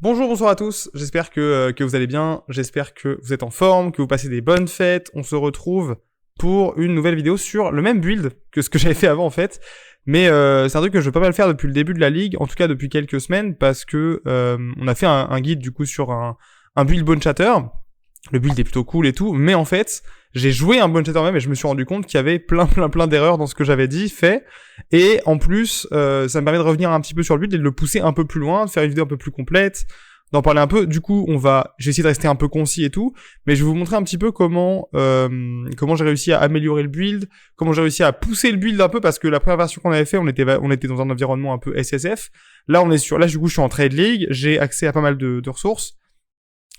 Bonjour, bonsoir à tous, j'espère que vous allez bien, j'espère que vous êtes en forme, que vous passez des bonnes fêtes. On se retrouve pour une nouvelle vidéo sur le même build que ce que j'avais fait avant en fait. Mais c'est un truc que je veux pas mal faire depuis le début de la ligue, en tout cas depuis quelques semaines, parce que on a fait un guide du coup sur un build Bone Shatter. Le build est plutôt cool et tout, mais en fait, j'ai joué un Bone Shatter même et je me suis rendu compte qu'il y avait plein d'erreurs dans ce que j'avais dit, fait. Et en plus, ça me permet de revenir un petit peu sur le build et de le pousser un peu plus loin, de faire une vidéo un peu plus complète, d'en parler un peu. Du coup, j'ai essayé de rester un peu concis et tout, mais je vais vous montrer un petit peu comment j'ai réussi à améliorer le build, comment j'ai réussi à pousser le build un peu, parce que la première version qu'on avait fait, on était dans un environnement un peu SSF. Là, du coup, je suis en trade league, j'ai accès à pas mal de ressources.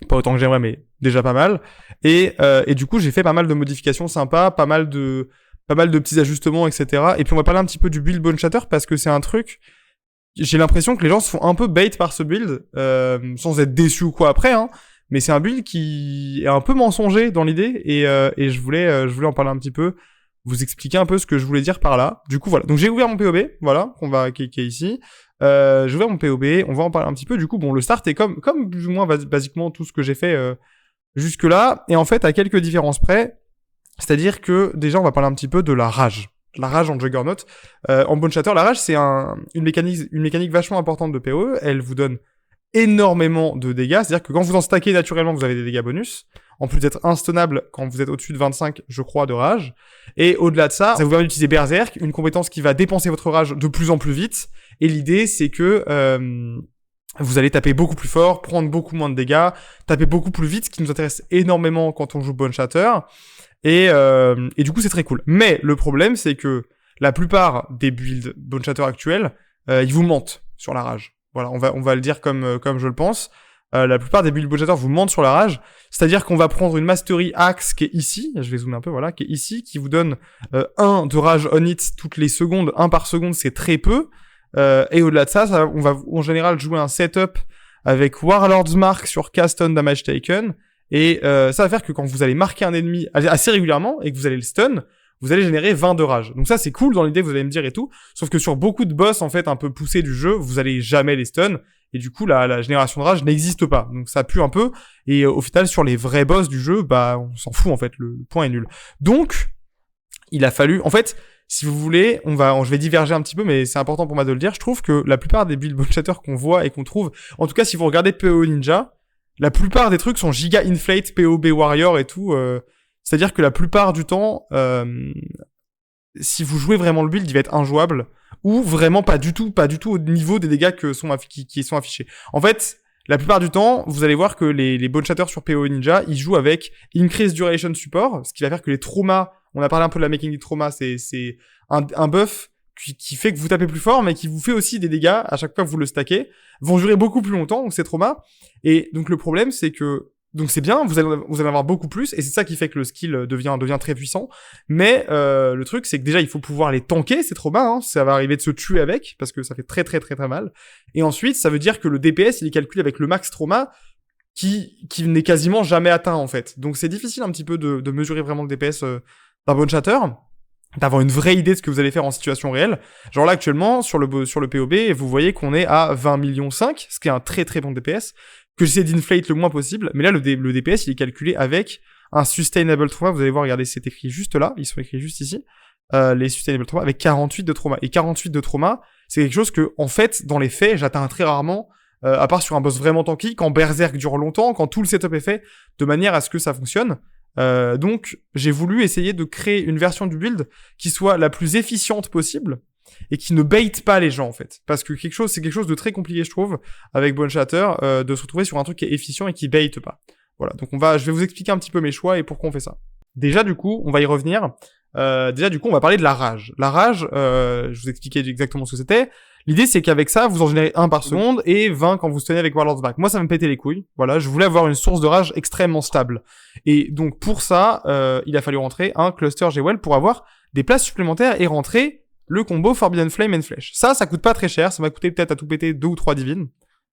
Pas autant que j'aimerais, mais déjà pas mal. Et du coup, j'ai fait pas mal de modifications sympas, pas mal de petits ajustements, etc. Et puis on va parler un petit peu du build Bone Shatter, parce que c'est un truc, j'ai l'impression que les gens se font un peu bait par ce build, sans être déçus ou quoi après, hein. Mais c'est un build qui est un peu mensonger dans l'idée, et je voulais en parler un petit peu, vous expliquer un peu ce que je voulais dire par là. Du coup, voilà. Donc j'ai ouvert mon POB, voilà, qui est ici. J'ai ouvert mon POB, on va en parler un petit peu. Du coup, bon, le start est comme plus ou moins basiquement tout ce que j'ai fait jusque-là, et en fait, à quelques différences près. C'est-à-dire que, déjà, on va parler un petit peu de la rage. La rage en Juggernaut. En Bone Shatter, la rage, c'est une mécanique vachement importante de PoE. Elle vous donne énormément de dégâts. C'est-à-dire que quand vous en stackez naturellement, vous avez des dégâts bonus. En plus d'être instunnable quand vous êtes au-dessus de 25, je crois, de rage. Et au-delà de ça, ça vous permet d'utiliser Berserk, une compétence qui va dépenser votre rage de plus en plus vite. Et l'idée, c'est que vous allez taper beaucoup plus fort, prendre beaucoup moins de dégâts, taper beaucoup plus vite, ce qui nous intéresse énormément quand on joue Bone Shatter. Et du coup, c'est très cool. Mais le problème, c'est que la plupart des builds Bone Shatter actuels, ils vous mentent sur la rage. Voilà, on va le dire comme je le pense. La plupart des builds Bone Shatter vous mentent sur la rage. C'est-à-dire qu'on va prendre une Mastery Axe qui est ici, je vais zoomer un peu, voilà, qui est ici, qui vous donne 1 de rage on hit toutes les secondes, 1 par seconde, c'est très peu. Et au-delà de ça, on va en général jouer un setup avec Warlord's Mark sur Cast on Damage Taken. Et ça va faire que quand vous allez marquer un ennemi assez régulièrement et que vous allez le stun, vous allez générer 20 de rage. Donc ça, c'est cool dans l'idée, vous allez me dire et tout. Sauf que sur beaucoup de boss, en fait, un peu poussés du jeu, vous allez jamais les stun. Et du coup, la génération de rage n'existe pas. Donc ça pue un peu. Et au final, sur les vrais boss du jeu, bah, on s'en fout, en fait. Le point est nul. Donc, il a fallu... En fait, si vous voulez, je vais diverger un petit peu, mais c'est important pour moi de le dire. Je trouve que la plupart des builds Bone Shatter qu'on voit et qu'on trouve... En tout cas, si vous regardez PoE Ninja... La plupart des trucs sont giga inflate, POB warrior et tout. C'est-à-dire que la plupart du temps, si vous jouez vraiment le build, il va être injouable ou vraiment pas du tout au niveau des dégâts qui sont affichés. En fait, la plupart du temps, vous allez voir que les Bone Shatter sur PoE Ninja, ils jouent avec Increase Duration Support, ce qui va faire que les traumas, on a parlé un peu de la mécanique du trauma, c'est un buff qui fait que vous tapez plus fort, mais qui vous fait aussi des dégâts à chaque fois que vous le stackez, vont durer beaucoup plus longtemps, donc c'est trauma. Et donc le problème, c'est que, donc c'est bien, vous allez en avoir beaucoup plus, et c'est ça qui fait que le skill devient très puissant. Mais le truc, c'est que déjà, il faut pouvoir les tanker, ces traumas, hein, ça va arriver de se tuer avec, parce que ça fait très mal. Et ensuite, ça veut dire que le DPS, il est calculé avec le max trauma, qui n'est quasiment jamais atteint, en fait. Donc c'est difficile un petit peu de mesurer vraiment le DPS d'un Bone Shatter, d'avoir une vraie idée de ce que vous allez faire en situation réelle. Genre là, actuellement, sur le POB, vous voyez qu'on est à 20 millions 5, ce qui est un très bon DPS, que j'essaie d'inflate le moins possible. Mais là, le DPS, il est calculé avec un sustainable trauma. Vous allez voir, regardez, c'est écrit juste là. Ils sont écrits juste ici. Les sustainable trauma avec 48 de trauma. Et 48 de trauma, c'est quelque chose que, en fait, dans les faits, j'atteins très rarement, à part sur un boss vraiment tanky, quand Berserk dure longtemps, quand tout le setup est fait, de manière à ce que ça fonctionne. Donc, j'ai voulu essayer de créer une version du build qui soit la plus efficiente possible et qui ne bait pas les gens, en fait. Parce que c'est quelque chose de très compliqué, je trouve, avec Bone Shatter, de se retrouver sur un truc qui est efficient et qui bait pas. Voilà. Donc, je vais vous expliquer un petit peu mes choix et pourquoi on fait ça. Déjà, du coup, on va y revenir. On va parler de la rage. La rage, je vous expliquais exactement ce que c'était. L'idée, c'est qu'avec ça, vous en générez 1 par seconde et 20 quand vous tenez avec Warlord's Back. Moi, ça me pétait les couilles. Voilà, je voulais avoir une source de rage extrêmement stable. Et donc, pour ça, il a fallu rentrer un cluster G-Well pour avoir des places supplémentaires et rentrer le combo Forbidden Flame and Flesh. Ça coûte pas très cher. Ça m'a coûté peut-être à tout péter 2 ou 3 divines.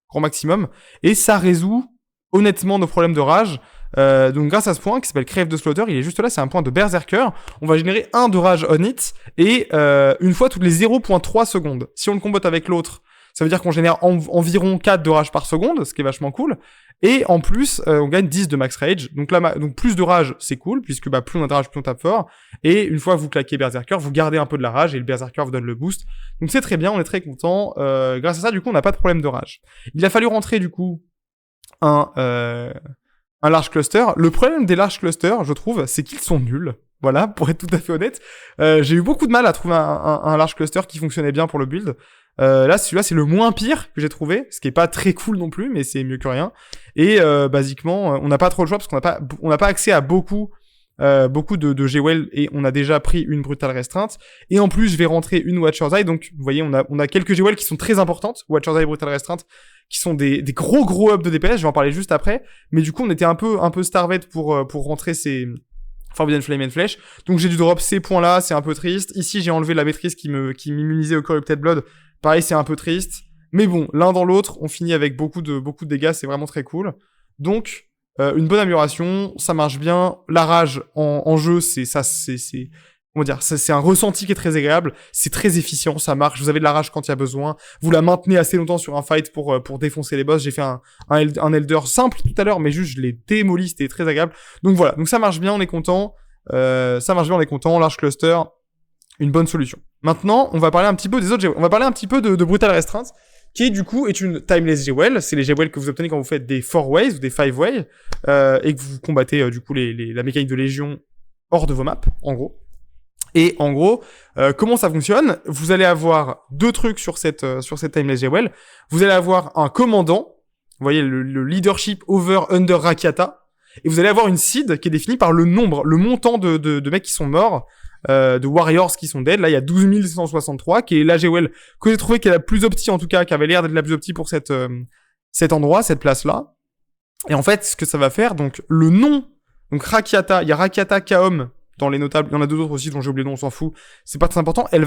Grand maximum. Et ça résout, honnêtement, nos problèmes de rage. Donc grâce à ce point qui s'appelle Crave de Slaughter, il est juste là, c'est un point de Berserker. On va générer 1 de rage on hit et une fois toutes les 0.3 secondes. Si on le combote avec l'autre, Ça veut dire qu'on génère environ 4 de rage par seconde, ce qui est vachement cool. Et en plus, on gagne 10 de max rage. Donc là, donc plus de rage, c'est cool, puisque plus on a de rage, plus on tape fort. Et une fois que vous claquez Berserker, vous gardez un peu de la rage et le Berserker vous donne le boost. Donc c'est très bien, on est très content. Grâce à ça, du coup, on n'a pas de problème de rage. Il a fallu rentrer, du coup, un large cluster. Le problème des large clusters, je trouve, c'est qu'ils sont nuls. Voilà, pour être tout à fait honnête. J'ai eu beaucoup de mal à trouver un large cluster qui fonctionnait bien pour le build. Là, celui-là, c'est le moins pire que j'ai trouvé, ce qui est pas très cool non plus, mais c'est mieux que rien. Et basiquement, on n'a pas trop le choix parce qu'on n'a pas accès à beaucoup de G-Well et on a déjà pris une brutale restreinte. Et en plus, je vais rentrer une Watcher's Eye. Donc, vous voyez, on a quelques G-Well qui sont très importantes. Watcher's Eye, brutale restreinte, qui sont des gros ups de DPS. Je vais en parler juste après. Mais du coup, on était un peu starved pour rentrer ces Forbidden Flame and Flesh. Donc, j'ai dû drop ces points-là. C'est un peu triste. Ici, j'ai enlevé la maîtrise qui m'immunisait au Corrupted Blood. Pareil, c'est un peu triste. Mais bon, l'un dans l'autre, on finit avec beaucoup de dégâts. C'est vraiment très cool. Donc, une bonne amélioration, ça marche bien. La rage en jeu, comment dire, c'est un ressenti qui est très agréable. C'est très efficient, ça marche. Vous avez de la rage quand il y a besoin. Vous la maintenez assez longtemps sur un fight pour défoncer les boss. J'ai fait un Elder simple tout à l'heure, mais juste je l'ai démoli, c'était très agréable. Donc voilà, donc ça marche bien, on est content. Large cluster, une bonne solution. Maintenant, on va parler un petit peu des autres. On va parler un petit peu de Brutal Restraint, qui du coup est une timeless G-Well. C'est les G-Well que vous obtenez quand vous faites des 4 ways ou des 5 ways, et que vous combattez du coup la mécanique de Légion hors de vos maps, en gros. Et en gros, comment ça fonctionne? Vous allez avoir deux trucs sur cette timeless G-Well. Vous allez avoir un commandant, vous voyez le leadership over under Rakiata, et vous allez avoir une seed qui est définie par le montant de mecs qui sont morts, de warriors qui sont dead. Là, il y a 12 163, qui est la G-Well que j'ai trouvé qui est la plus opti, en tout cas, qui avait l'air d'être la plus opti pour cet endroit, cette place-là. Et en fait, ce que ça va faire, donc, le nom, donc Rakiata, il y a Rakiata Kaom dans les notables, il y en a deux autres aussi dont j'ai oublié le nom, on s'en fout, c'est pas très important, le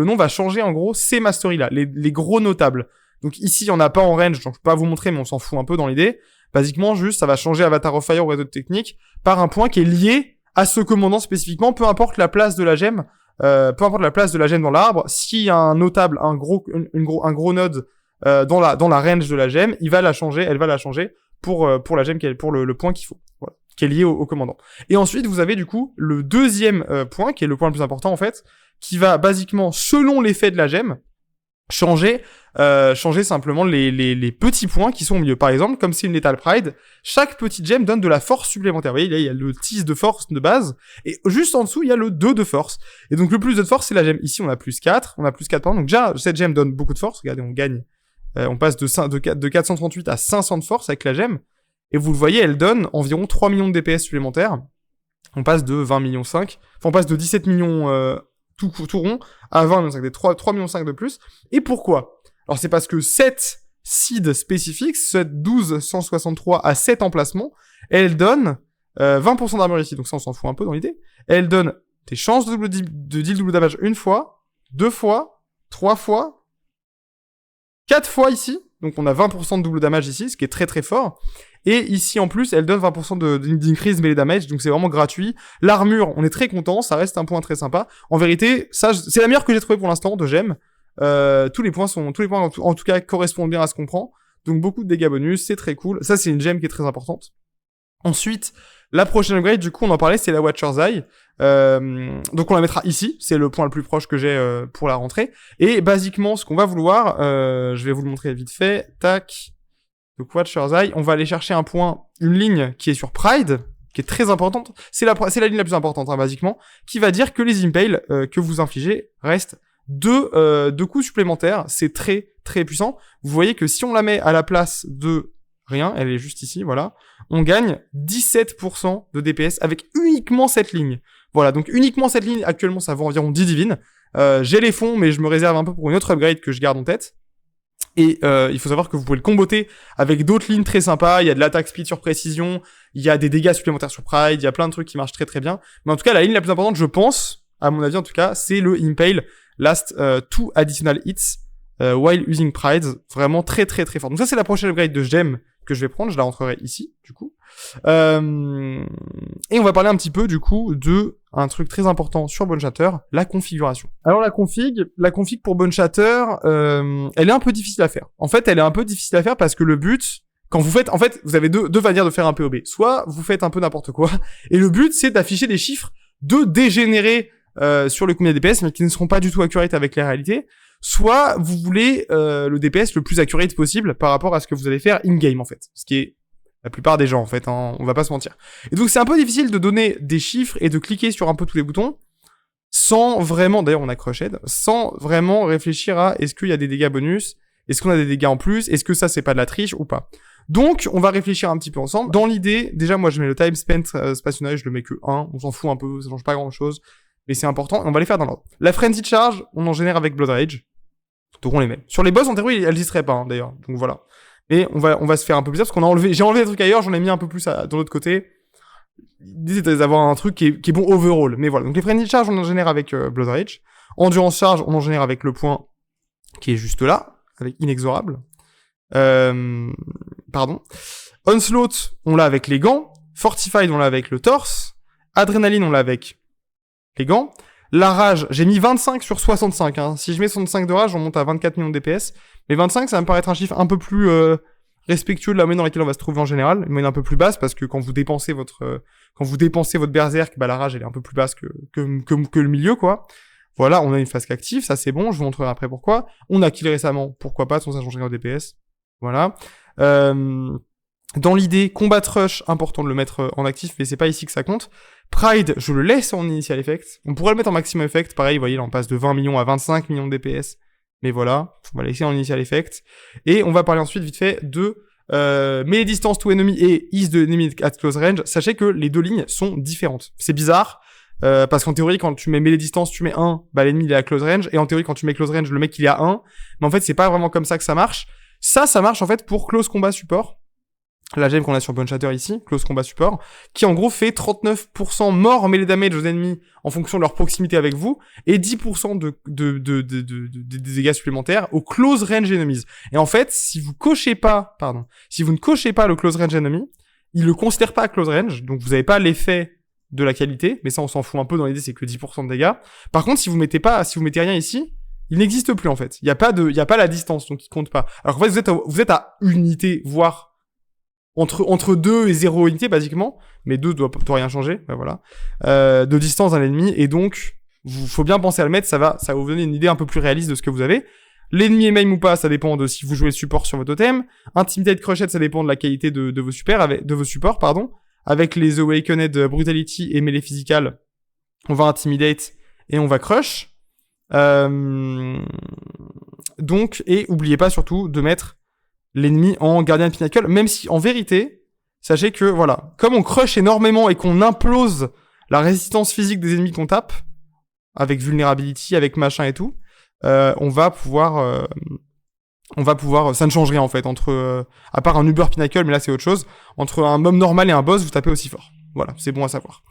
nom va changer, en gros, ces masteries-là, les gros notables. Donc ici, il y en a pas en range, donc je peux pas vous montrer, mais on s'en fout un peu dans l'idée. Basiquement, juste, ça va changer Avatar of Fire ou réseau de technique par un point qui est lié à ce commandant spécifiquement, peu importe la place de la gemme, dans l'arbre. S'il y a un notable, un gros node dans la range de la gemme, elle va la changer pour la gemme pour le point qu'il faut, voilà, qui est lié au commandant. Et ensuite, vous avez du coup le deuxième point, qui est le point le plus important en fait, qui va basiquement, selon l'effet de la gemme, changer simplement les petits points qui sont au milieu. Par exemple, comme c'est une Lethal Pride, chaque petite gemme donne de la force supplémentaire. Vous voyez, là, il y a le 10 de force de base, et juste en dessous, il y a le 2 de force. Et donc, le plus de force, c'est la gemme. Ici, on a plus 4 points. Donc déjà, cette gemme donne beaucoup de force. Regardez, on gagne. On passe de 438 à 500 de force avec la gemme. Et vous le voyez, elle donne environ 3 millions de DPS supplémentaires. On passe de 20 millions 5. Enfin, on passe de 17 millions tout rond à 20 millions 5. Des 3 millions 5 de plus. Et pourquoi? Alors, c'est parce que cette seed spécifique, cette 1263 à 7 emplacements, elle donne 20% d'armure ici. Donc ça, on s'en fout un peu dans l'idée. Elle donne des chances de deal double damage une fois, 2 fois, 3 fois, 4 fois ici. Donc on a 20% de double damage ici, ce qui est très très fort. Et ici en plus, elle donne 20% d'increase melee damage, donc c'est vraiment gratuit. L'armure, on est très content, ça reste un point très sympa. En vérité, ça, c'est la meilleure que j'ai trouvée pour l'instant de gemme. Tous les points en tout cas correspondent bien à ce qu'on prend. Donc beaucoup de dégâts bonus, c'est très cool. Ça, c'est une gemme qui est très importante. Ensuite, la prochaine upgrade, du coup, on en parlait, c'est la Watcher's Eye. Donc on la mettra ici, c'est le point le plus proche que j'ai pour la rentrée. Et basiquement, ce qu'on va vouloir, je vais vous le montrer vite fait. Tac. Donc Watcher's Eye, on va aller chercher un point, une ligne qui est sur Pride, qui est très importante. C'est la ligne la plus importante, hein, basiquement, qui va dire que les impales que vous infligez restent deux coups supplémentaires. C'est très très puissant. Vous voyez que si on la met à la place de rien, elle est juste ici, voilà, on gagne 17% de DPS avec uniquement cette ligne. Voilà, donc uniquement cette ligne, actuellement ça vaut environ 10 divines. J'ai les fonds, mais je me réserve un peu pour une autre upgrade que je garde en tête. Et il faut savoir que vous pouvez le comboter avec d'autres lignes très sympas. Il y a de l'attaque speed sur précision, il y a des dégâts supplémentaires sur Pride, il y a plein de trucs qui marchent très très bien. Mais en tout cas, la ligne la plus importante, je pense, à mon avis en tout cas, c'est le Impale Last 2 Additional Hits while using Pride. Vraiment très très très fort. Donc ça, c'est la prochaine upgrade de gemme que je vais prendre. Je la rentrerai ici, du coup. Et on va parler un petit peu, du coup, de un truc très important sur Bone Shatter, la configuration. Alors la config pour Bone Shatter, elle est un peu difficile à faire. En fait, elle est un peu difficile à faire parce que le but, quand vous faites, en fait, vous avez deux manières de faire un POB. Soit vous faites un peu n'importe quoi, et le but c'est d'afficher des chiffres de dégénérer sur le combien de DPS, mais qui ne seront pas du tout accurate avec la réalité. Soit vous voulez le DPS le plus accurate possible par rapport à ce que vous allez faire in-game, en fait. Ce qui est la plupart des gens, en fait, hein, on va pas se mentir. Et donc c'est un peu difficile de donner des chiffres et de cliquer sur un peu tous les boutons sans vraiment, d'ailleurs on a Crushed, sans vraiment réfléchir à est-ce qu'il y a des dégâts bonus, est-ce qu'on a des dégâts en plus, est-ce que ça c'est pas de la triche ou pas. Donc on va réfléchir un petit peu ensemble. Dans l'idée, déjà moi je mets le time spent spationary, je le mets que 1, on s'en fout un peu, ça change pas grand chose, mais c'est important, et on va les faire dans l'ordre. La Frenzy Charge, on en génère avec Blood Rage, donc on les met. Sur les boss en théorie, elles y seraient pas, hein, d'ailleurs, donc voilà. Et on va se faire un peu plus parce qu'on a enlevé, j'ai enlevé des trucs ailleurs, j'en ai mis un peu plus dans l'autre côté. L'idée c'est d'avoir un truc qui est bon overall. Mais voilà. Donc les Frenzy Charge, on en génère avec Blood Rage. Endurance Charge, on en génère avec le point qui est juste là, avec Inexorable. Onslaught, on l'a avec les gants. Fortified, on l'a avec le torse. Adrénaline, on l'a avec les gants. La rage, j'ai mis 25 sur 65. Hein. Si je mets 65 de rage, on monte à 24 millions de DPS. Mais 25, ça va me paraître un chiffre un peu plus respectueux de la moyenne dans laquelle on va se trouver en général. Une moyenne un peu plus basse, parce que quand vous dépensez votre berserk, bah la rage, elle est un peu plus basse que le milieu, quoi. Voilà, on a une phase active, ça c'est bon, je vous montrerai après pourquoi. On a kill récemment, pourquoi pas, sans ça changerait au DPS. Voilà. Dans l'idée, Combat Rush, important de le mettre en actif, mais c'est pas ici que ça compte. Pride, je le laisse en initial effect. On pourrait le mettre en maximum effect, pareil, vous voyez, là on passe de 20 millions à 25 millions de DPS. Mais voilà, on va laisser en initial effect. Et on va parler ensuite vite fait de melee distance to enemy et is de enemy at close range. Sachez que les deux lignes sont différentes. C'est bizarre, parce qu'en théorie, quand tu mets melee distance, tu mets 1, bah l'ennemi il est à close range. Et en théorie, quand tu mets close range, le mec il est à 1. Mais en fait, c'est pas vraiment comme ça que ça marche. Ça marche en fait pour close combat support. La gemme qu'on a sur Bone Shatter ici, Close Combat Support, qui en gros fait 39% mort melee damage aux ennemis en fonction de leur proximité avec vous, et 10% de dégâts supplémentaires aux close range enemies. Et en fait, si vous ne cochez pas le close range enemy, il le considère pas à close range, donc vous n'avez pas l'effet de la qualité, mais ça on s'en fout un peu dans l'idée, c'est que 10% de dégâts. Par contre, si vous mettez rien ici, il n'existe plus en fait. Il y a pas la distance, donc il compte pas. Alors en fait, vous êtes à une unité, voire entre 2 et 0 unités, basiquement, mais 2 doit rien changer, ben voilà, de distance d'un ennemi, et donc, faut bien penser à le mettre, ça va vous donner une idée un peu plus réaliste de ce que vous avez. L'ennemi est maim ou pas, ça dépend de si vous jouez support sur votre totem. Intimidate Crushed, ça dépend de la qualité de vos supports, pardon. Avec les Awakened Brutality et Melee Physical, on va Intimidate et on va Crush. Donc, et oubliez pas surtout de mettre l'ennemi en Guardian Pinnacle, même si, en vérité, sachez que, voilà, comme on crush énormément et qu'on implose la résistance physique des ennemis qu'on tape, avec vulnerability, avec machin et tout, on va pouvoir, ça ne change rien, en fait, entre, à part un Uber Pinnacle, mais là c'est autre chose, entre un mob normal et un boss, vous tapez aussi fort. Voilà, c'est bon à savoir.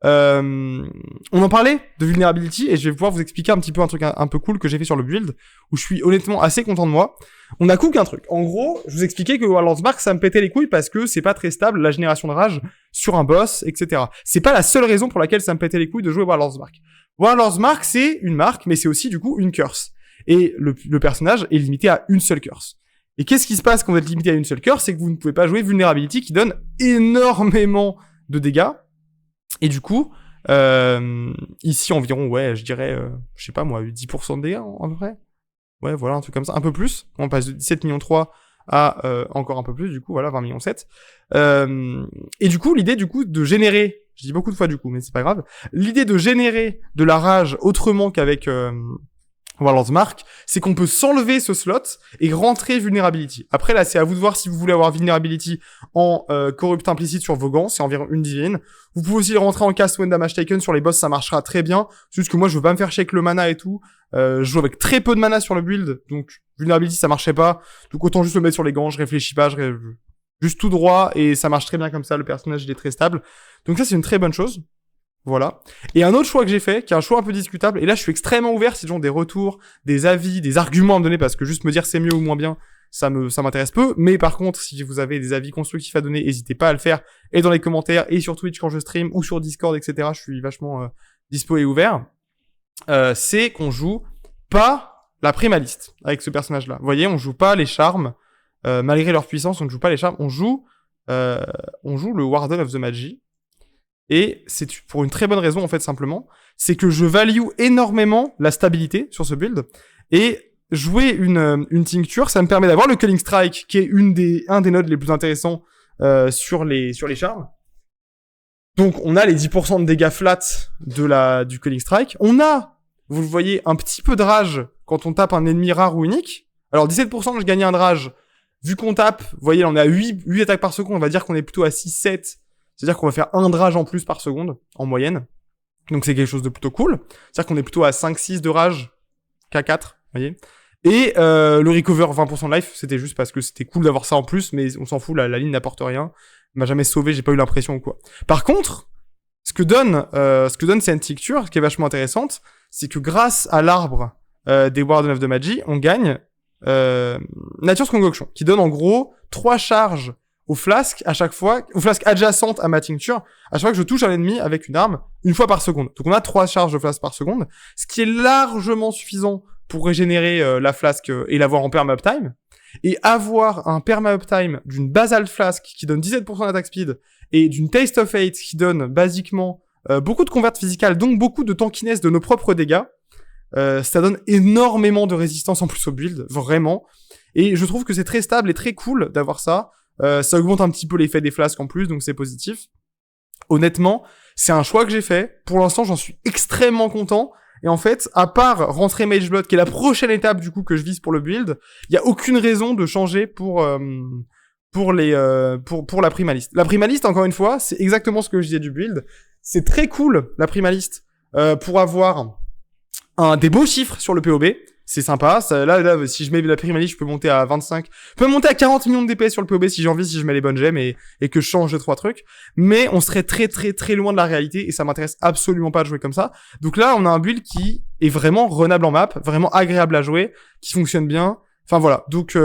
On en parlait de vulnerability et je vais pouvoir vous expliquer un petit peu un truc un peu cool que j'ai fait sur le build où je suis honnêtement assez content de moi. On a cook un truc. En gros, je vous expliquais que Warlord's Mark ça me pétait les couilles parce que c'est pas très stable la génération de rage sur un boss, etc. C'est pas la seule raison pour laquelle ça me pétait les couilles de jouer Warlord's Mark. Warlord's Mark c'est une marque mais c'est aussi du coup une curse. Et le personnage est limité à une seule curse. Et qu'est-ce qui se passe quand vous êtes limité à une seule curse? C'est que vous ne pouvez pas jouer vulnerability qui donne énormément de dégâts. Et du coup, ici environ, ouais, je dirais, je sais pas moi, 10% de dégâts à peu près. Ouais, voilà, un truc comme ça, un peu plus. On passe de 17 millions 3 à encore un peu plus, du coup, voilà, 20 millions 7. Et du coup, l'idée du coup de générer, je dis beaucoup de fois du coup, mais c'est pas grave, l'idée de générer de la rage autrement qu'avec Warlord's Mark, c'est qu'on peut s'enlever ce slot et rentrer Vulnerability. Après là, c'est à vous de voir si vous voulez avoir Vulnerability en Corrupt implicite sur vos gants, c'est environ une divine. Vous pouvez aussi le rentrer en Cast When Damage Taken sur les boss, ça marchera très bien. C'est juste que moi, je veux pas me faire shake le mana et tout. Je joue avec très peu de mana sur le build, donc Vulnerability ça marchait pas. Donc autant juste le mettre sur les gants, je réfléchis pas, juste tout droit et ça marche très bien comme ça. Le personnage il est très stable. Donc ça c'est une très bonne chose. Voilà. Et un autre choix que j'ai fait, qui est un choix un peu discutable, et là je suis extrêmement ouvert si les gens ont des retours, des avis, des arguments à me donner, parce que juste me dire c'est mieux ou moins bien, ça m'intéresse peu. Mais par contre, si vous avez des avis constructifs à donner, n'hésitez pas à le faire, et dans les commentaires, et sur Twitch quand je stream, ou sur Discord, etc. Je suis vachement dispo et ouvert, c'est qu'on joue pas la primaliste avec ce personnage-là. Vous voyez, on joue pas les charmes, malgré leur puissance, on ne joue pas les charmes, on joue le Warden of the Magi. Et c'est pour une très bonne raison, en fait, simplement. C'est que je value énormément la stabilité sur ce build. Et jouer une tincture, ça me permet d'avoir le Culling Strike, qui est un des nodes les plus intéressants sur les charmes. Donc, on a les 10% de dégâts flat du Culling Strike. On a, vous le voyez, un petit peu de rage quand on tape un ennemi rare ou unique. Alors, 17% je gagne un de rage. Vu qu'on tape, vous voyez, là, on est à 8 attaques par seconde. On va dire qu'on est plutôt à 6-7. C'est-à-dire qu'on va faire un de rage en plus par seconde, en moyenne. Donc c'est quelque chose de plutôt cool. C'est-à-dire qu'on est plutôt à 5-6 de rage qu'à 4, vous voyez. Et le recover 20% de life, c'était juste parce que c'était cool d'avoir ça en plus, mais on s'en fout, la ligne n'apporte rien. Elle m'a jamais sauvé, j'ai pas eu l'impression ou quoi. Par contre, ce que donne cette tincture, ce qui est vachement intéressante, c'est que grâce à l'arbre des Warden of the Magi, on gagne Nature's Concoction, qui donne en gros 3 charges au flasque à chaque fois, aux flasques adjacentes à ma tincture, à chaque fois que je touche un ennemi avec une arme, une fois par seconde. Donc on a 3 charges de flasque par seconde, ce qui est largement suffisant pour régénérer la flasque et l'avoir en perma uptime. Et avoir un perma uptime d'une basalt flasque qui donne 17% d'attaque speed et d'une taste of hate qui donne basiquement beaucoup de convert physical, donc beaucoup de tankiness de nos propres dégâts, ça donne énormément de résistance en plus au build, vraiment. Et je trouve que c'est très stable et très cool d'avoir ça. Ça augmente un petit peu l'effet des flasques en plus, donc c'est positif. Honnêtement, c'est un choix que j'ai fait. Pour l'instant, j'en suis extrêmement content. Et en fait, à part rentrer Mage Blood, qui est la prochaine étape du coup que je vise pour le build, il y a aucune raison de changer pour la primaliste. La primaliste, encore une fois, c'est exactement ce que je disais du build. C'est très cool la primaliste pour avoir des beaux chiffres sur le POB. C'est sympa. Là, si je mets la primaliste, je peux monter à 25. Je peux monter à 40 millions de DPS sur le POB si j'ai envie, si je mets les bonnes gemmes et que je change 2-3 trucs. Mais on serait très très très loin de la réalité et ça m'intéresse absolument pas de jouer comme ça. Donc là, on a un build qui est vraiment runnable en map, vraiment agréable à jouer, qui fonctionne bien. Enfin voilà. Donc,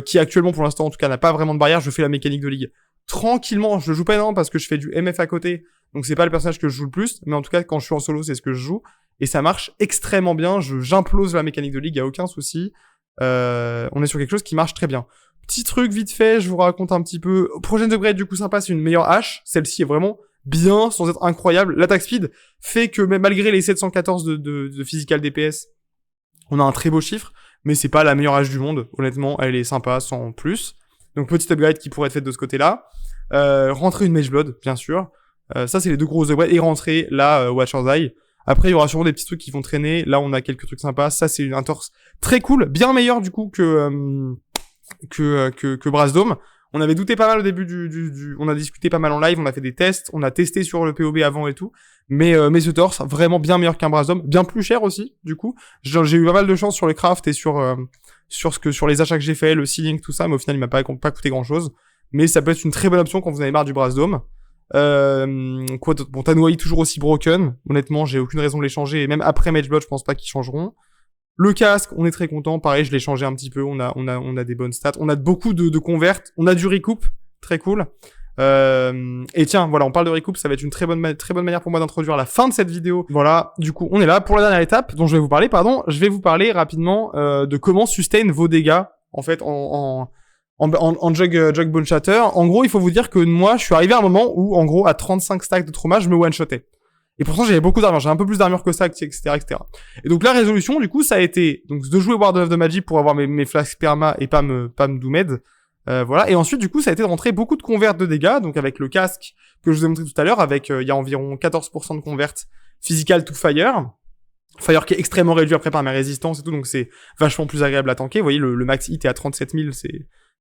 qui actuellement, pour l'instant, en tout cas, n'a pas vraiment de barrière. Je fais la mécanique de ligue tranquillement. Je le joue pas énormément parce que je fais du MF à côté. Donc c'est pas le personnage que je joue le plus. Mais en tout cas, quand je suis en solo, c'est ce que je joue. Et ça marche extrêmement bien. J'implose la mécanique de ligue, y a aucun souci. On est sur quelque chose qui marche très bien. Petit truc vite fait, je vous raconte un petit peu. Prochaine upgrade du coup sympa, c'est une meilleure hache. Celle-ci est vraiment bien, sans être incroyable. L'attaque speed fait que même malgré les 714 de physical DPS, on a un très beau chiffre. Mais c'est pas la meilleure hache du monde. Honnêtement, elle est sympa, sans plus. Donc petite upgrade qui pourrait être faite de ce côté-là. Rentrer une Mage Blood, bien sûr. Ça c'est les deux grosses upgrades. Et rentrer la Watcher's Eye. Après, il y aura sûrement des petits trucs qui vont traîner. Là, on a quelques trucs sympas. Ça, c'est un torse très cool. Bien meilleur, du coup, que Brazdome. On avait douté pas mal au début on a discuté pas mal en live. On a fait des tests. On a testé sur le POB avant et tout. Mais ce torse, vraiment bien meilleur qu'un Brazdome. Bien plus cher aussi, du coup. J'ai eu pas mal de chance sur le craft et sur les achats que j'ai fait, le sealing, tout ça. Mais au final, il m'a pas coûté grand chose. Mais ça peut être une très bonne option quand vous avez marre du Brazdome. Quoi d'autre? Bon, Tanwai toujours aussi broken. Honnêtement, j'ai aucune raison de les changer. Et même après Mage Blood, je pense pas qu'ils changeront. Le casque, on est très content. Pareil, je l'ai changé un petit peu. On a des bonnes stats. On a beaucoup de convert. On a du recoup. Très cool. Et tiens, voilà, on parle de recoup. Ça va être une très bonne manière pour moi d'introduire la fin de cette vidéo. Voilà. Du coup, on est là pour la dernière étape dont je vais vous parler, Je vais vous parler rapidement, de comment sustain vos dégâts. En fait, en Jug Bone Shatter. En gros, il faut vous dire que moi, je suis arrivé à un moment où, en gros, à 35 stacks de trauma, je me one-shotais. Et pourtant, j'avais beaucoup d'armure. J'ai un peu plus d'armure que ça, etc., etc. Et donc, la résolution, du coup, ça a été, donc, de jouer Warden of the Magi pour avoir mes flasques perma et pas me doomed. Voilà. Et ensuite, du coup, ça a été de rentrer beaucoup de convert de dégâts. Donc, avec le casque que je vous ai montré tout à l'heure, avec, il y a environ 14% de convert physical to fire. Fire qui est extrêmement réduit après par mes résistances et tout. Donc, c'est vachement plus agréable à tanker. Vous voyez, le max hit est à 37 000.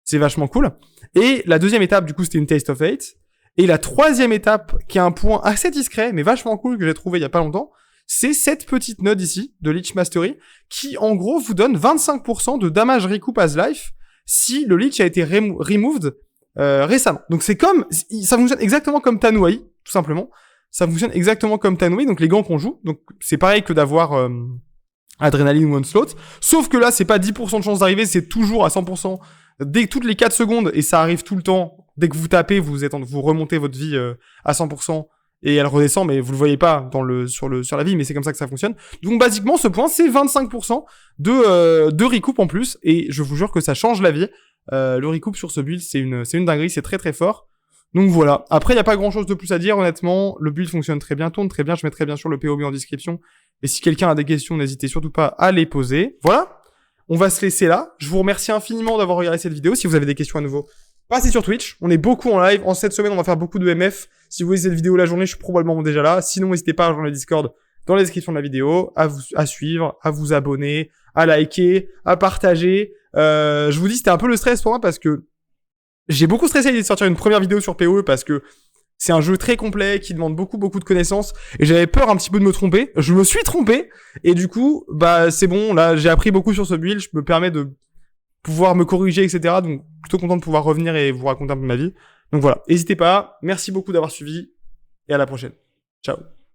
C'est vachement cool. Et la deuxième étape, du coup, c'était une Taste of Hate. Et la troisième étape, qui est un point assez discret, mais vachement cool, que j'ai trouvé il y a pas longtemps, c'est cette petite node ici, de Lich Mastery, qui, en gros, vous donne 25% de damage recoup as life, si le Lich a été removed, récemment. Donc c'est comme, ça fonctionne exactement comme Tanwai, tout simplement. Ça fonctionne exactement comme Tanwai, donc les gants qu'on joue. Donc c'est pareil que d'avoir, Adrenaline ou Onslaught. Sauf que là, c'est pas 10% de chance d'arriver, c'est toujours à 100%. Dès toutes les 4 secondes, et ça arrive tout le temps, dès que vous tapez, vous remontez votre vie à 100%, et elle redescend, mais vous le voyez pas sur la vie, mais c'est comme ça que ça fonctionne. Donc basiquement, ce point, c'est 25% de recoupe en plus, et je vous jure que ça change la vie. Le recoupe sur ce build, c'est une dinguerie, c'est très très fort. Donc voilà. Après, il y a pas grand chose de plus à dire, honnêtement. Le build fonctionne très bien, tourne très bien. Je mettrai bien sûr le POB en description. Et si quelqu'un a des questions, n'hésitez surtout pas à les poser. Voilà. On va se laisser là. Je vous remercie infiniment d'avoir regardé cette vidéo. Si vous avez des questions à nouveau, passez sur Twitch. On est beaucoup en live. En cette semaine, on va faire beaucoup de MF. Si vous voyez cette vidéo la journée, je suis probablement déjà là. Sinon, n'hésitez pas à rejoindre le Discord dans la description de la vidéo, à suivre, à vous abonner, à liker, à partager. Je vous dis, c'était un peu le stress pour moi parce que j'ai beaucoup stressé à l'idée de sortir une première vidéo sur PoE parce que c'est un jeu très complet qui demande beaucoup de connaissances et j'avais peur un petit peu de me tromper. Je me suis trompé et du coup, bah c'est bon, là j'ai appris beaucoup sur ce build, je me permets de pouvoir me corriger, etc. Donc plutôt content de pouvoir revenir et vous raconter un peu ma vie. Donc voilà, n'hésitez pas, merci beaucoup d'avoir suivi et à la prochaine. Ciao.